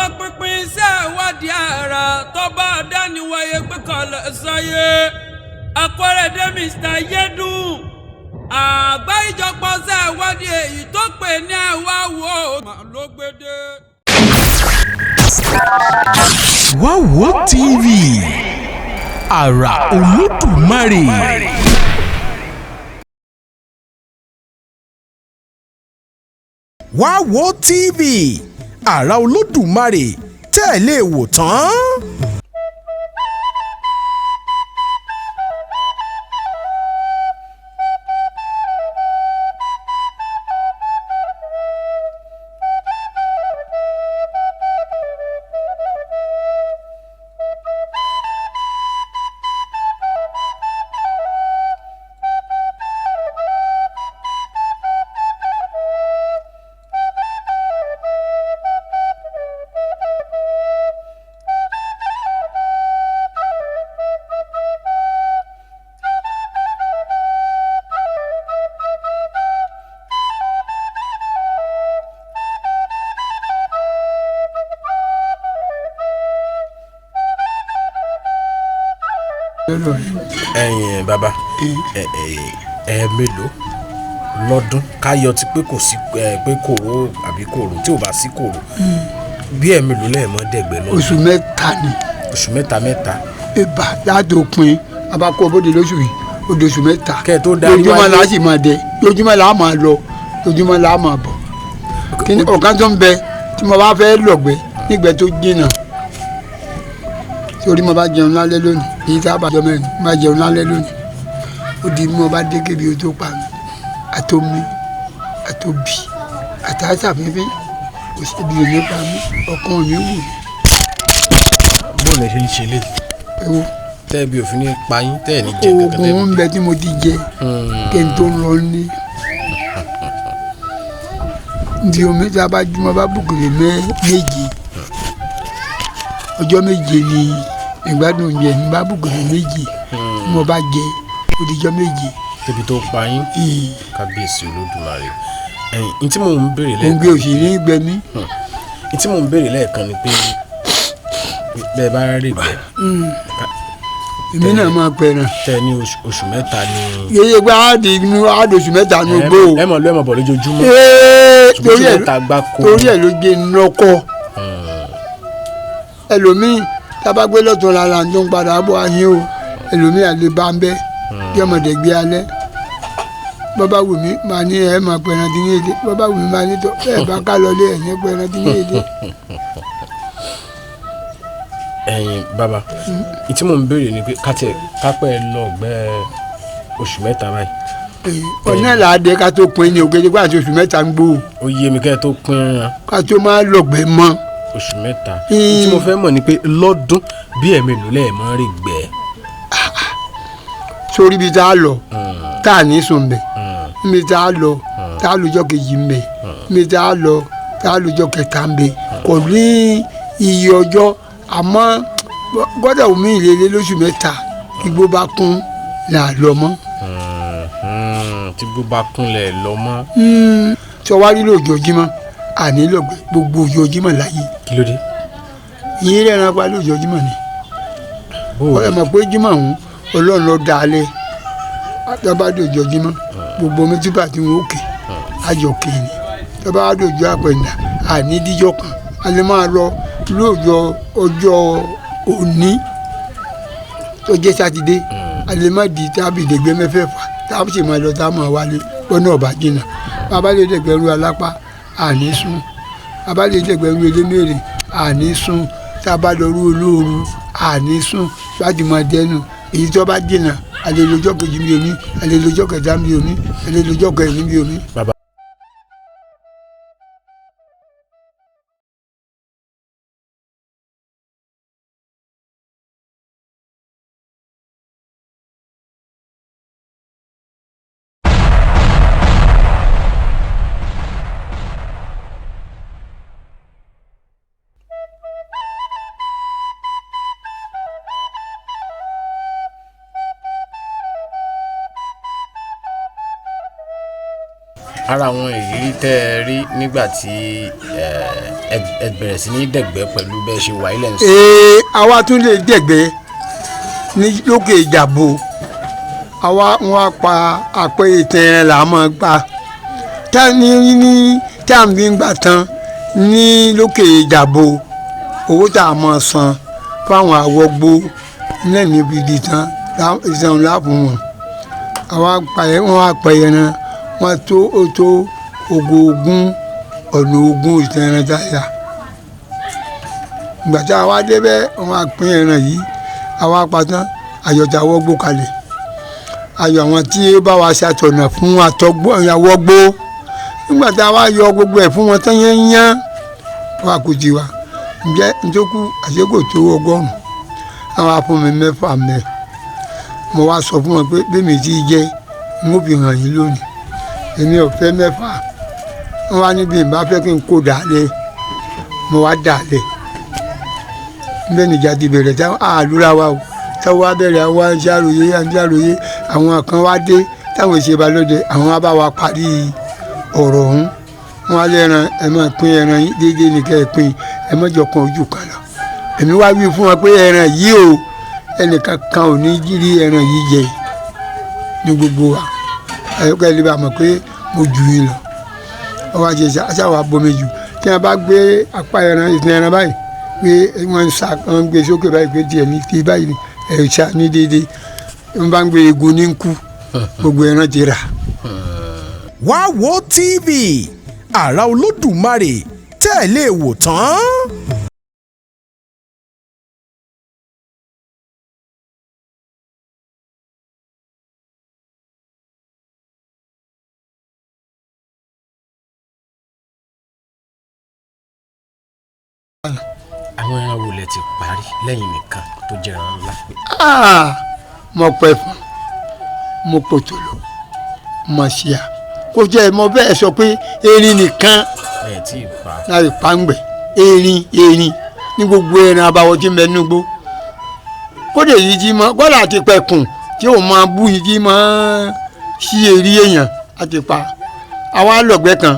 tọpinpin iṣẹ́ ìwádìí ara tó bá dáníwáyé gbé kalẹ̀ sáyé akọ́rẹ́dé Mr. Yédùn àgbá ìjọpọ̀ iṣẹ́ ìwádìí èyí tó pè ní ẹ̀wá wo ló gbédè. Wáwo TV àrà Olódùmarè. Wáwo TV àrà Olódùmarè tẹ́ ẹ lè wò tán. ẹ̀yin bàbá mélòó lọ́dún káyọ̀ ti pé kò sí pé kòró àbí kòró tí ò bá sí kòró bí mélòó lẹ́ẹ̀mọ́ dẹ̀gbẹ́ lọ́dún. oṣù mẹ́ta ni. oṣù mẹ́ta. ibà ládòpin abakọ bóde lóṣù yìí ó di oṣù mẹ́ta. kẹ́ ẹ tó darí wáyé lójúmọ́ la sì máa dẹ lójúmọ́ la máa lọ lójúmọ́ la máa bọ̀. kíni ọ̀kan tó ń bẹ tí mo bá fẹ́ lọ̀gbẹ́ nígbẹ́ tó jìnnà torí mo bá jẹun lálẹ́ lónìí èyí tá a bá jọ mẹ́rin mo bá jẹun lálẹ́ lónìí ó di mo bá dé kébi o tó pa mi àtomi àtòbí àtàṣà fífi kò sí ibi òní pa mi ọkàn ò ní wù mí. bó lè ṣe ń ṣe lè. ewu tẹ́ bí òfin ní payín tẹ́ ẹ̀ ní jẹ kankan tẹ́ oògùn ń bẹ tí mo ti jẹ kí n tó lọ ní. di omi tí a bá jùmọ̀ bá bùkún méje ọjọ́ méje ni ìgbádùn oúnjẹ ní bá bùkún méje mo bá jẹ odijọ́ méje. tẹ́bi tó payín kábíyèsí Olódùmarè ẹ̀yìn tí mò ń béèrè lẹ́ẹ̀kan. òǹgbẹ òṣèré gbẹmí. tí mò ń béèrè lẹ́ẹ̀kan ni pé bẹ́ẹ̀ bá rí gbẹ. èmi náà máa pẹ̀ràn. tẹ ní oṣù mẹ́ta ni. yeye pé àádọ́ oṣù mẹ́ta ni o gbó o. ẹ mọ̀ bọ̀ lójoojúmọ́. torí ẹ̀ ló gé nọkọ. ẹlòmíì tábàgbé lọ́tún lára tó ń padà bọ̀ ayé o ẹlòmíì àlè bá ń bẹ́ kí ọmọdé gbé alẹ́ bọ́bá wù mí máa ní ẹ̀ máa pẹ̀ràn tí ní èdè bọ́bá wù mí máa ní tọ́ ẹ̀ bá ká lọ lé ẹ̀ ní pẹ̀ràn tí ní èdè. ẹ̀yin bàbá ìtí mò ń béèrè ni pé kápẹ́ lọ gbẹ́ oṣù mẹ́ta báyìí. ọ̀nà làádé ká tó pin ní òkèjì pàṣẹ oṣù mẹ́ta ń gbó. ó yé mi kẹ́ ẹ tó pin ẹran. ká tó máa lọ̀gbẹ́ mọ́. oṣù mẹ́ta tí mo fẹ́ mọ̀ ni pé lọ́dún bí mélòó lẹ́ẹ̀mọ́ rí gbẹ́. sórí ibi tá a lọ tá a ní sùn bẹ̀ níbi tá a lọ tá a lójọ́ kejì ń bẹ̀ níbi tá a lọ tá a lójọ́ kẹta ń bẹ̀ kò ní iye ọjọ́ àmọ́ gbọ́dọ̀ omi ìrèlè lóṣù mẹ́ta igbó bá kún là lọ mọ́. tí igbó bá kún lẹ̀ lọ mọ́. sọ wá rí lójoojúmọ́ àní lọ́gbẹ́ gbogbo ojoojúmọ́ láyé. kí ló dé. yìí rẹ̀ ẹran pa lójoojúmọ́ ni. ẹ mọ̀ pé jímọ̀ ọ̀hún ọlọ́run ló dá a lẹ̀ tọ́ba dòjojúmọ́ gbogbo omi tí bàtí wọn ó kè àjọ kè ní tọ́ba dòjọ́ àpẹ̀ndà àní díjọ́ kan a lè máa lọ lóòjọ́ ọjọ́ òní tó jẹ́ sátidé a lè má di tábì dègbé mẹ́fẹ̀ẹ̀fà tábì sì máa lọ tá a máa wálé lọ́nà ọ̀bà jìnnà bàbá lè dẹ̀gbẹ̀rú alápá àní sùn bàbá lè dẹ̀gbẹ̀rú elémèrè àní sùn tábà lọ́rú olóoru àní sùn láti máa dẹnu èyí tó bá jìnnà a lè lọ́jọ́ kejì mi omi a lè lọ́jọ́ kẹta mi omi a lè lọ́jọ́ kẹrin mi omi. ara àwọn ìrírí tẹ́ ẹ rí nígbà tí ẹ bẹ̀rẹ̀ sí ní dẹ̀gbẹ́ pẹ̀lú bẹ́ẹ̀ ṣe wà ilẹ̀ ń sọ. àwa tún lè dẹ̀gbẹ́ ní lókè ìjàbò àwa wọn pa àpẹ ìtẹ̀rẹ̀ là máa gbà tá ní tá à ń bí gbà tán ní lókè ìjàbò owó tá a máa san fáwọn àwọgbó náà níbi ìdí tán ìsan láàbù wọn àwọn apẹ̀yẹran wọn tó ogún ọ̀nà ogún ìtẹ̀rẹ̀ dáyà ìgbà tí àwa débẹ̀ wọn apín ẹran yìí àwa apàtàn àyọ̀tà wọ́gbó kalẹ̀ ayọ̀ àwọn tí ó bá wa ṣàtọ̀nà fún àtọ́gbọ́ ìyàwọ́gbó nígbà tí àwa yọ gbogbo ẹ̀ fún wọn tán yẹn wà kò jí wa ǹjẹ́ ntókù àṣekò tó 100 àwọn afúnmi 6 mẹ́ mo wá sọ fún wọn pé bẹ́ẹ̀mi tí jẹ́ n ó fi hàn yín lónìí èmi ò fẹ́ 6 wọn wá níbi ìbá fẹ́ kí n kó dàlẹ́ mo wá dàlẹ́ bẹ́ẹ̀ nìjà ti bẹ̀rẹ̀ táwọn àlùra wa o táwọn wá bẹ̀rẹ̀ àwọn aṣáàròyé àwọn kan wá dé táwọn ìṣèbá lóde àwọn wá bá wa parí ọ̀rọ̀ ọ̀hún wọn á lẹ́ran ẹ máa pín ẹran yín déédéé nìkan ẹ pín ẹ mọ́jọ kan ojú kan lọ èmi wá wí fún wọn pé ẹran yìí o ẹnìkan kan ò ní jírí ẹran yìí jẹ ní gbogbo wa ẹ̀yọ́kẹ́ lè bá mọ̀ pé mo jù yín lọ wọ́n wá jẹ aṣáwá bomi jù tí wọ́n bá gbé apá ẹran ìtàn ẹran báyìí pé wọ́n ń sa wọ́n ń gbé sókè báyìí pé tiẹ̀ ní ti báyìí ẹ̀ṣá ní déédéé wọ́n bá ń gbé egun ní nkú gbogbo ẹran ti rà. Wá wo TV àrà Olódùmarè tẹ́ ẹ lè wò tán. àwọn ẹran wo lẹ ti parí lẹ́yìn nìkan tó jẹ́ ẹran ńlá. mo pẹ́ fún mo pòtòló mo ṣíà kó jẹ́ mo bẹ́ẹ̀ sọ pé erin nìkan láì pàǹgbẹ̀ erin ní gbogbo ẹran abawọ tí mẹ́nu gbó kódé yìí jí mọ́ gbọ́dọ̀ àti pẹ̀kùn tí ò máa bú yìí jí mọ́ sí eré èèyàn àti pa àwọn alọ̀gbẹ́ kan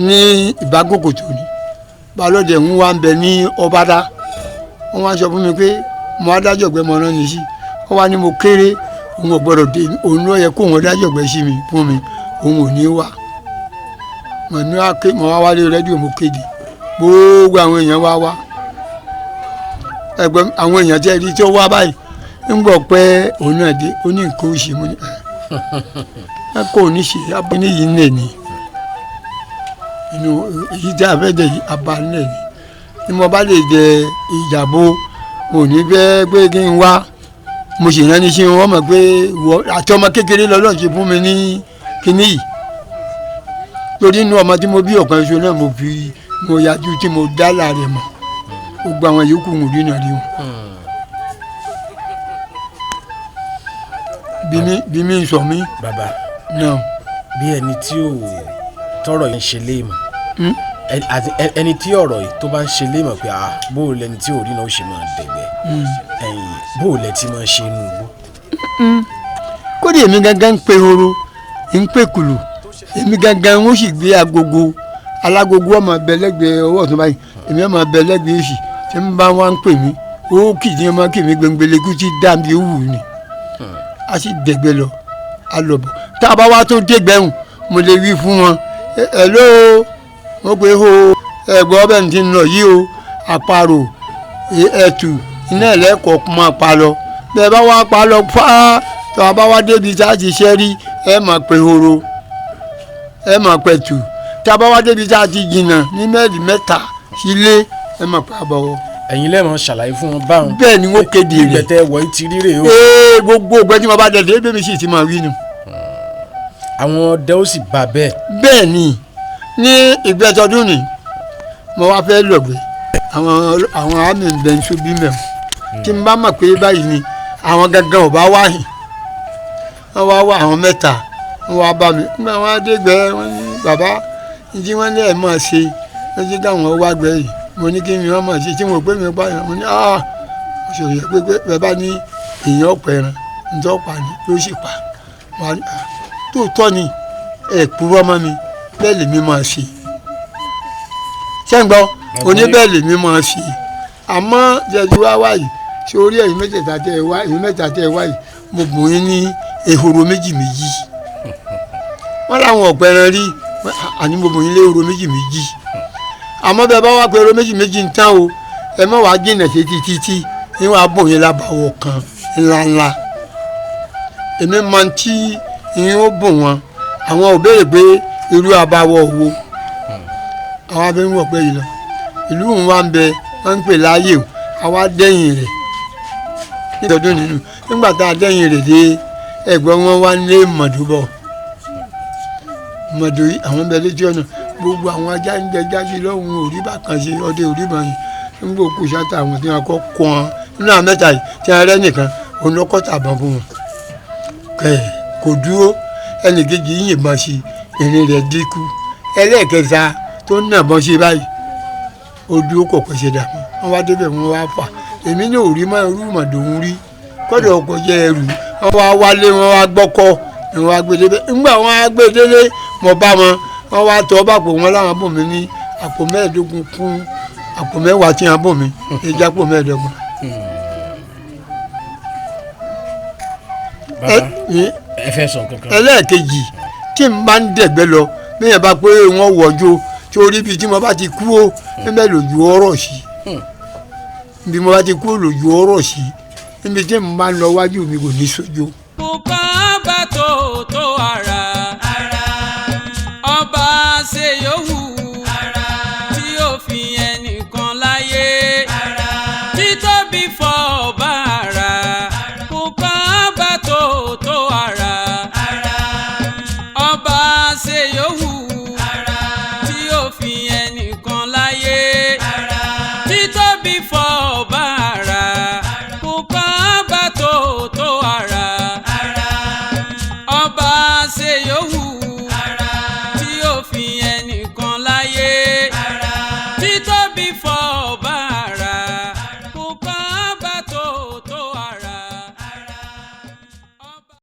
ní ìbágòkò tó ní balọ̀dẹ ń wá ń bẹ ní ọbádá wọ́n wá sọ fún mi pé mo adájọ́gbẹ́ mo rán yín sí wọ́n wá ní mo kéré òun ò gbọ́dọ̀ dé òun ló yẹ kó òun adájọ́gbẹ́ sí mi fún mi òun ò ní wà mo wá wálé rédíò mo kéde gbogbo àwọn èèyàn wá ẹgbẹ́ àwọn èèyàn tẹ́ rí tí ó wá báyìí ń gbọ́ pé òun náà dé ó ní nǹkan oṣù mo ní ẹ kò ní ṣe abúlé yìí nẹ̀ ni inú èyí tí a fẹ́ jẹ yìí abalẹ̀ ni ni mo bá lè jẹ ìjàbọ̀ mo ní bẹ́ẹ̀ pé kí n wá mo sì rán ní sí wọn mọ̀ pé àti ọmọ kékeré lọ́lọ́ ṣe fún mi ní kinní yìí torí inú ọmọ tí mo bí ọ̀kan ṣoṣo náà mo yájú tí mo dá láàrin mọ̀ gbogbo àwọn yòókù ń rí náà rí wọn. bí mi sọ mí. bàbá náà. bí ẹni tí ò tọrọ yìí ń ṣe léèmọ̀ ẹni tí ọ̀rọ̀ yìí tó bá ń ṣe léèmọ̀ pé bó o lẹni tí ò rí náà ó ṣe máa dẹ̀gbẹ́ bó o lẹ ti máa ṣe inú igbó. kódé èmi gangan ń pe horo ń pe kùlù èmi gangan ń sì gbé agogo alágogo ọmọ abẹlẹgbẹ ọwọ́ ọ̀tún báyìí èmi ọmọ abẹlẹgbẹ èsì tí ń bá wọn pè mí ó kì í ọmọ kì mí gbẹngbẹlẹkú tí dàbí òwú ni a sì dẹgbẹ lọ a lọ bọ tá a bá wá tó dégbẹ̀hùn mo lè wí fún wọn hello mo pe ho ẹ̀gbọ́n ọbẹ̀ ní ti ń lọ yìí o àparò ẹ̀tù iná ẹ̀lẹ́kọ̀ọ́ kún máa pa lọ bẹ́ẹ̀ bá wá pa lọ fáá tó a bá wá débi tá a ti ṣẹ́ rí ẹ máa pe horo ẹ máa pẹ̀tù tá a bá wá débi tá a ti jìnnà ní mẹ́rin 3 sílé ẹ máa pa àbọ̀wọ̀. ẹ̀yin lẹ́ẹ̀mọ̀ ṣàlàyé fún wọn báwọn. bẹ́ẹ̀ ni wọ́n kéde rẹ̀ ìgbẹ́tẹ̀ wọ̀ ẹ́ ti rírè o. gbogbo ògbẹ́ tí mo bá dẹ̀ bẹ́ẹ̀ mi sì ti máa wí nù. àwọn ọdẹ ó sì bá bẹ́ẹ̀. bẹ́ẹ̀ ni ní ìgbẹ́tọdún ni mo wá fẹ́ lọ̀gbẹ́ àwọn àmì ìbẹ̀nsó bí mẹ́wọ̀n tí n bá mọ̀ pé báyìí ni àwọn gangan ò bá wáyìn wọ́n wá wá àwọn 3 wọ́n wá bá mi nígbà wọn adégbẹ́ wọn ní bàbá ìdí wọn lẹ́ẹ̀ máa ṣe wọ́n ti káwọn wá gbẹ́ yìí mo ní kí ni wọ́n máa ṣe tí mo pé mi pààyàn mo ní mo ṣòro pé bẹ́ẹ̀ bá ní èèyàn ọ̀pẹ̀ràn ǹjọ́ pa ni ló sì pa wọn tóòtọ́ ni ẹ̀ purọ́ mọ́ mi bẹ́ẹ̀ lèmi máa ṣe ṣẹ́ǹgbọ́n oníbẹ́ẹ̀ lèmi máa ṣe àmọ́ jẹ́jú wá wáyìí sórí ẹ̀yin mẹ́tẹ̀ẹ̀ta tẹ́ ẹ wá ẹ̀yin mẹ́ta tẹ́ ẹ wáyìí mo bùn yín ní ehoro méjì wọ́n láwọn ọ̀pẹ̀rẹ̀ rí àní mo bùn yín lé ehoro méjì àmọ́ bẹ́ẹ̀ bá wá pé ehoro méjì ń tán o ẹ má wàá jìnnà sí títí ní wàá bùn yín lábàwọ̀ kan ńláńlá èmi máa ń tí yín ó bùn wọn àwọn ò béèrè pé irú àbáwọ̀ wo àwọn abẹ́rẹ́ wọ̀ pé yìí lọ ìlú òun wá ń bẹ wọ́n ń pè láàyè o àwa dẹ́yìn rẹ̀ nítorí nínú nígbà tá a dẹ́yìn rẹ̀ dé ẹ̀gbọ́n wọn wá lé mọ̀dúbọ̀ mọ̀dú àwọn bẹ létí ọ̀nà gbogbo àwọn ajá ń jẹ jáde lọ́hùn orí bákan ṣe ọdẹ orí báyìí ń gbọ́ kó ṣáta àwọn tí wọn kọ́ kọ́ wọn nínú àwọn mẹ́ta yìí tí wọn rẹ́ nìkan òun ló kọ́ tàbọn fún wọn kò dúró ẹnìkejì yìnbọn sí ìrìn rẹ̀ dínkù ẹlẹ́ẹ̀kẹta tó ń nàbọn ṣe báyìí ó dúró kò pèsè dàmú wọn wá débẹ̀ wọn wá fà èmi ní òrí máa ń rú màdòun rí kọ́dọ̀ ọkọ̀ jẹ́ ẹrù wọn wá wálé wọn wá gbọ́kọ́ ni wọn wá gbé débẹ̀ ńgbà wọn wá gbé délé mọ̀ bá wọn wá tọ́ bàpò wọn láwọn bò mí ní àpò 15 kún àpò 10 tí wọn bò mí èjì àpò 15. bàbá ẹ fẹ́ sọ kankan. ẹlẹ́ẹ̀kejì tí n bá ń dẹ̀gbẹ́ lọ bẹ́ẹ̀ bá pé wọ́n wọ̀jọ́ tí orí bíi tí mo bá ti kú ó níbẹ̀ lòjù ọ̀rọ̀ sí bí mo bá ti kú lòjù ọ̀rọ̀ sí níbi tí mo bá ń lọ wájú mi kò ní sójú.